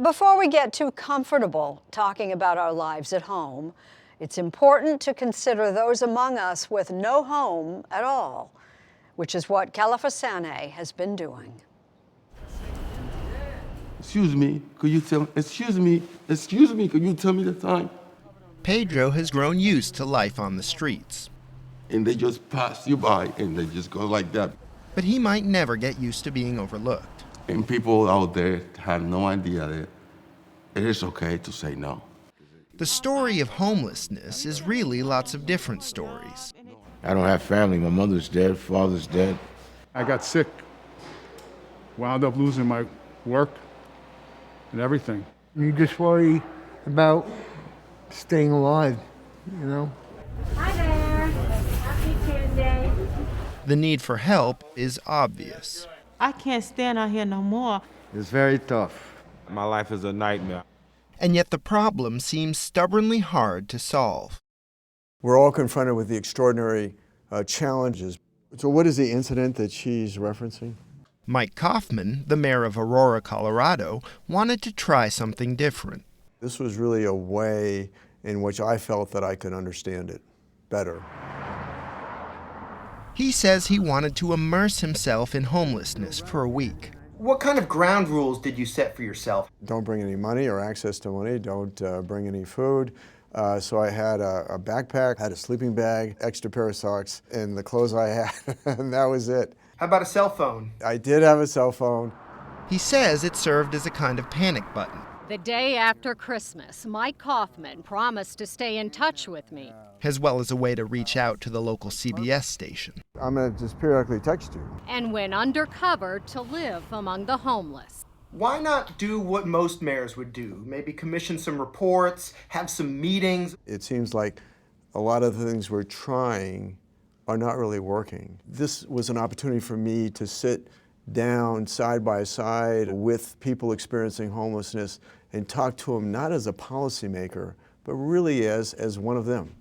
Before we get too comfortable talking about our lives at home, it's important to consider those among us with no home at all, which is what Kelefa Sanneh has been doing. Excuse me, could you tell could you tell me the time? Pedro has grown used to life on the streets, And they just pass you by and they just go like that. but he might never get used to being overlooked. And people out there had no idea that it is okay to say no. The story of homelessness is really lots of different stories. I don't have family. My mother's dead, father's dead. I got sick, wound up losing my work and everything. You just worry about staying alive, you know? Hi there. Happy Tuesday. The need for help is obvious. I can't stand out here no more. It's very tough. My life is a nightmare. And yet the problem seems stubbornly hard to solve. We're all confronted with the extraordinary challenges. So what is the incident that she's referencing? Mike Coffman, the mayor of Aurora, Colorado, wanted to try something different. This was really a way in which I felt that I could understand it better. He says he wanted to immerse himself in homelessness for a week. What kind of ground rules did you set for yourself? Don't bring any money or access to money. Don't bring any food. So I had a backpack, had a sleeping bag, extra pair of socks, and the clothes I had, and that was it. How about a cell phone? I did have a cell phone. He says it served as a kind of panic button. The day after Christmas, Mike Coffman promised to stay in touch with me, as well as a way to reach out to the local CBS station. I'm going to just periodically text you. and went undercover to live among the homeless. Why not do what most mayors would do? Maybe commission some reports, have some meetings. It seems like a lot of the things we're trying are not really working. This was an opportunity for me to sit down side by side with people experiencing homelessness and talk to them not as a policymaker, but really as one of them.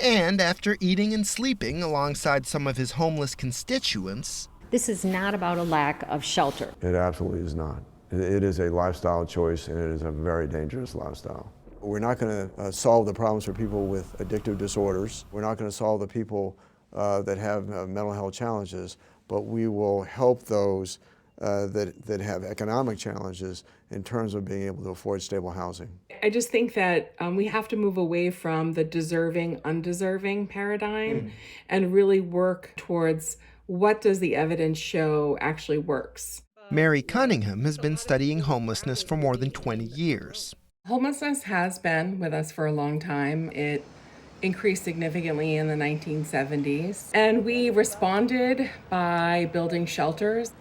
And after eating and sleeping alongside some of his homeless constituents, this is not about a lack of shelter. It absolutely is not. It is a lifestyle choice, and it is a very dangerous lifestyle. We're not going to solve the problems for people with addictive disorders. We're not going to solve the people that have mental health challenges, but we will help those that have economic challenges in terms of being able to afford stable housing. I just think that we have to move away from the deserving, undeserving paradigm and really work towards what does the evidence show actually works. Mary Cunningham has been studying homelessness for more than 20 years. Homelessness has been with us for a long time. It increased significantly in the 1970s, and we responded by building shelters.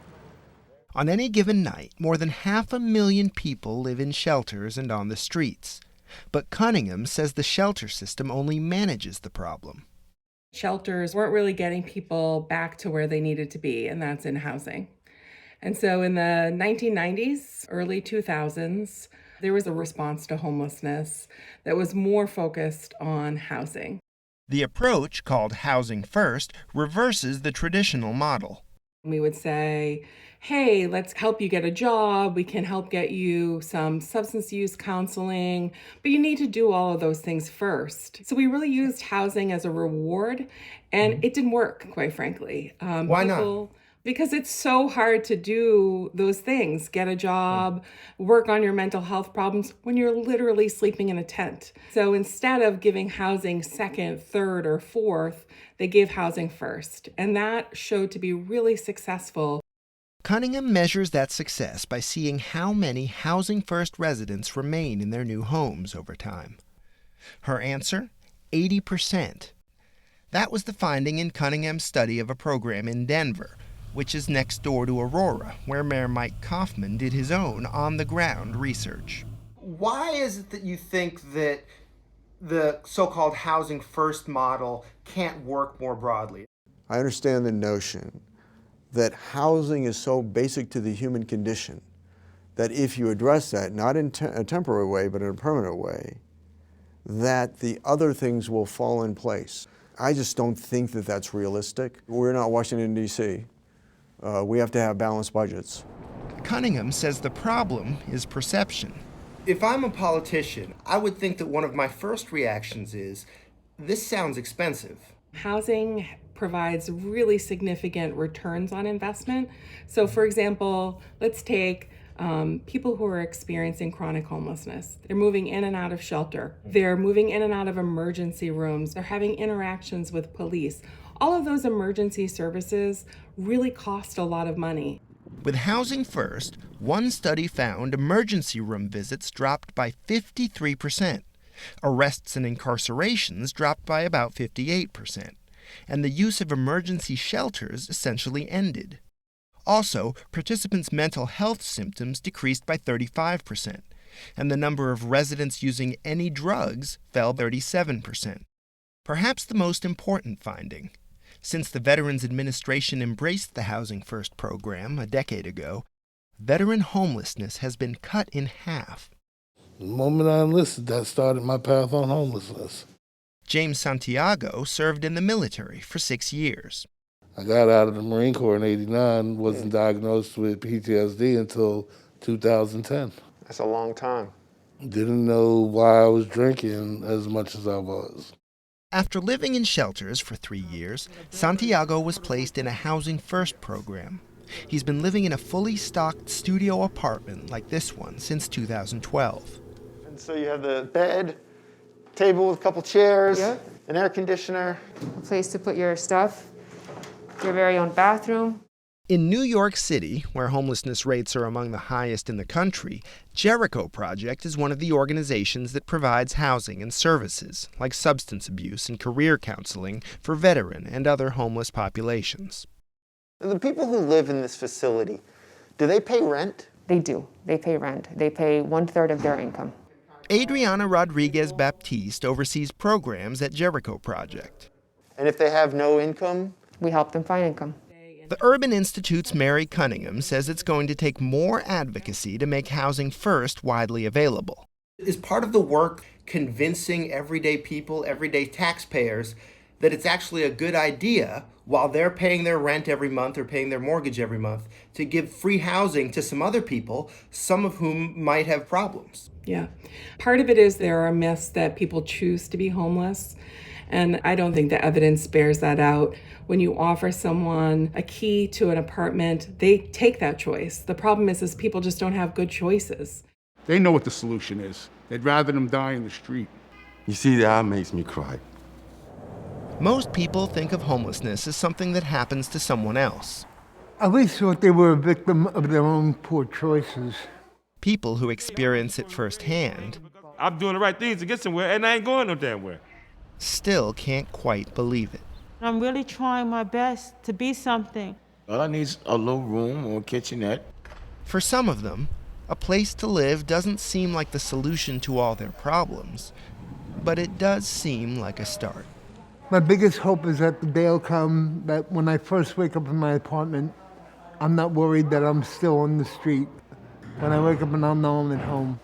On any given night, more than 500,000 people live in shelters and on the streets. But Cunningham says the shelter system only manages the problem. Shelters weren't really getting people back to where they needed to be, and that's in housing. And so in the 1990s, early 2000s, there was a response to homelessness that was more focused on housing. The approach, called Housing First, reverses the traditional model. We would say, hey, let's help you get a job. We can help get you some substance use counseling, but you need to do all of those things first. So we really used housing as a reward, and it didn't work, quite frankly. Why not? Because it's so hard to do those things, get a job, work on your mental health problems when you're literally sleeping in a tent. So instead of giving housing second, third, or fourth, they gave housing first. And that showed to be really successful. Cunningham measures that success by seeing how many Housing First residents remain in their new homes over time. Her answer? 80%. That was the finding in Cunningham's study of a program in Denver, which is next door to Aurora, where Mayor Mike Coffman did his own on-the-ground research. Why is it that you think that the so-called housing first model can't work more broadly? I understand the notion that housing is so basic to the human condition that if you address that, not in a temporary way, but in a permanent way, that the other things will fall in place. I just don't think that that's realistic. We're not Washington, D.C. We have to have balanced budgets. Cunningham says the problem is perception. If I'm a politician, I would think that one of my first reactions is, this sounds expensive. Housing provides really significant returns on investment. So for example, let's take people who are experiencing chronic homelessness. They're moving in and out of shelter. They're moving in and out of emergency rooms. They're having interactions with police. All of those emergency services really cost a lot of money. With Housing First, one study found emergency room visits dropped by 53%. Arrests and incarcerations dropped by about 58%. And the use of emergency shelters essentially ended. Also, participants' mental health symptoms decreased by 35%, and the number of residents using any drugs fell 37%. Perhaps the most important finding, since the Veterans Administration embraced the Housing First program a decade ago, veteran homelessness has been cut in half. The moment I enlisted, that started my path on homelessness. James Santiago served in the military for 6 years. I got out of the Marine Corps in '89, wasn't diagnosed with PTSD until 2010. That's a long time. Didn't know why I was drinking as much as I was. After living in shelters for 3 years, Santiago was placed in a Housing First program. He's been living in a fully stocked studio apartment like this one since 2012. And so you have the bed, table with a couple chairs, an air conditioner. A place to put your stuff, your very own bathroom. In New York City, where homelessness rates are among the highest in the country, Jericho Project is one of the organizations that provides housing and services, like substance abuse and career counseling, for veteran and other homeless populations. The people who live in this facility, do they pay rent? They do. They pay rent. They pay 1/3 of their income. Adriana Rodriguez Baptiste oversees programs at Jericho Project. And if they have no income? We help them find income. The Urban Institute's Mary Cunningham says it's going to take more advocacy to make Housing First widely available. Is part of the work convincing everyday people, everyday taxpayers, that it's actually a good idea, while they're paying their rent every month or paying their mortgage every month, to give free housing to some other people, some of whom might have problems? Yeah. Part of it is there are myths that people choose to be homeless. And I don't think the evidence bears that out. When you offer someone a key to an apartment, they take that choice. The problem is people just don't have good choices. They know what the solution is. They'd rather them die in the street. You see, that makes me cry. Most people think of homelessness as something that happens to someone else. I always thought they were a victim of their own poor choices. People who experience it firsthand I'm doing the right things to get somewhere, and I ain't going no damn where. Still can't quite believe it. I'm really trying my best to be something. All I need is a little room or a kitchenette. For some of them, a place to live doesn't seem like the solution to all their problems, but it does seem like a start. My biggest hope is that the day will come that when I first wake up in my apartment, I'm not worried that I'm still on the street. When I wake up and I'll know I'm at home.